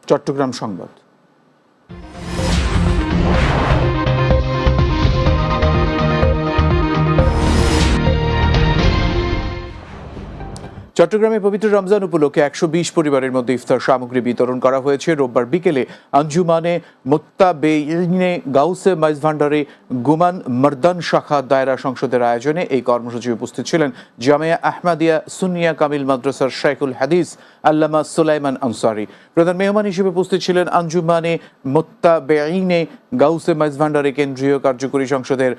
চট্টগ্রাম সংবাদ। চট্টগ্রামে পবিত্র রমজান উপলক্ষে 120 পরিবারের মধ্যে ইফতার সামগ্রী বিতরণ করা হয়েছে। রোববার বিকেলে আঞ্জুমানে মোত্তাবেইনে গাউসে মাইজ ভান্ডারে গুমান মর্দান শাখা দায়রা সংসদের আয়োজনে এই কর্মসূচি উপস্থিত ছিলেন জামিয়া আহমদিয়া সুন্নিয়া কামিল মাদ্রাসার শাইখুল হাদিস আল্লামা সুলাইমান আনসারি। প্রধান মেহমান হিসেবে উপস্থিত ছিলেন আঞ্জুমানে মোত্তাবেইনে গাউসে মাইজ ভান্ডারে কেন্দ্রীয় কার্যকরী সংসদের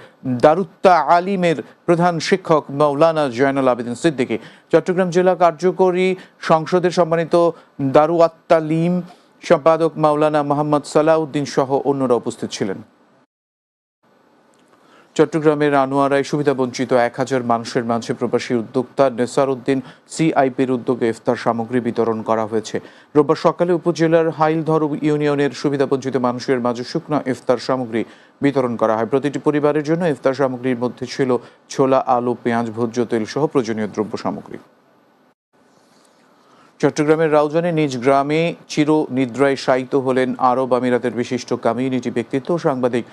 দারুত্তা আলিমের প্রধান শিক্ষক মাওলানা জয়নুল আবেদিন সিদ্দিকী। চট্টগ্রাম জেলা কার্যকরী সংসদের সম্মানিত দারুয়াত তালিম সম্পাদক মাওলানা মোহাম্মদ সালাউদ্দিন সহ অন্যরা উপস্থিত ছিলেন। চট্টগ্রামের আনোয়ারায় সুবিধাবঞ্চিত 1000 মানুষের মাঝে প্রবাসী উদ্যোক্তা নেসার উদ্দিন সিআইপির উদ্যোগে ইফতার সামগ্রী বিতরণ করা হয়েছে। রোববার সকালে উপজেলার হাইলধর ইউনিয়নের সুবিধাবঞ্চিত মানুষের মাঝে শুকনো ইফতার সামগ্রী বিতরণ করা হয়। প্রতিটি পরিবারের জন্য ইফতার সামগ্রীর মধ্যে ছিল ছোলা, আলু, পেঁয়াজ, ভোজ্য তেল সহ প্রয়োজনীয় দ্রব্য সামগ্রী। চট্টগ্রামের রাউজানে নিজ গ্রামে চির নিদ্রায় শায়িত হলেন আরব আমিরাতের বিশিষ্ট কমিউনিটি ব্যক্তিত্ব ও সাংবাদিক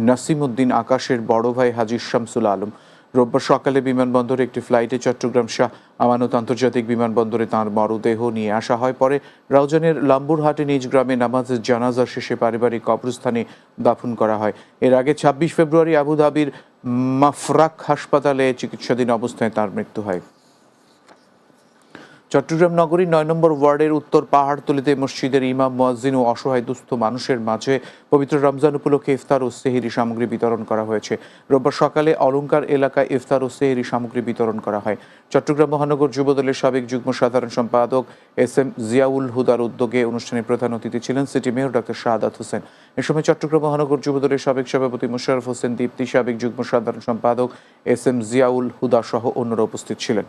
নাসিমউদ্দিন আকাশের বড় ভাই হাজী শামসুল আলম। রোববার সকালে বিমানবন্দরে একটি ফ্লাইটে চট্টগ্রাম শাহ আমানত আন্তর্জাতিক বিমানবন্দরে তাঁর মরদেহ নিয়ে আসা হয়। পরে রাউজানের লাম্বুরহাটে নিজ গ্রামে নামাজের জানাজা শেষে পারিবারিক কবরস্থানে দাফন করা হয়। এর আগে 26 ফেব্রুয়ারি আবুধাবির মাফরাক হাসপাতালে চিকিৎসাধীন অবস্থায় তাঁর মৃত্যু হয়। চট্টগ্রাম নগরীর 9 নম্বর ওয়ার্ডের উত্তর পাহাড়তলীতে মসজিদের ইমাম, মুয়াজ্জিন ও অসহায় দুস্থ মানুষের মাঝে পবিত্র রমজান উপলক্ষে ইফতার ও সেহরি সামগ্রী বিতরণ করা হয়েছে। রোববার সকালে অলঙ্কার এলাকায় ইফতার ও সেহরি সামগ্রী বিতরণ করা হয়। চট্টগ্রাম মহানগর যুবদলের সাবেক যুগ্ম সাধারণ সম্পাদক SM জিয়াউল হুদার উদ্যোগে অনুষ্ঠানে প্রধান অতিথি ছিলেন city mayor doctor Shahadat Hossain. এ সময় চট্টগ্রাম মহানগর যুবদলের সাবেক সভাপতি মোশাররফ হোসেন দীপ্তি, সাবেক যুগ্ম সাধারণ সম্পাদক SM জিয়াউল হুদা সহ অন্যরা উপস্থিত ছিলেন।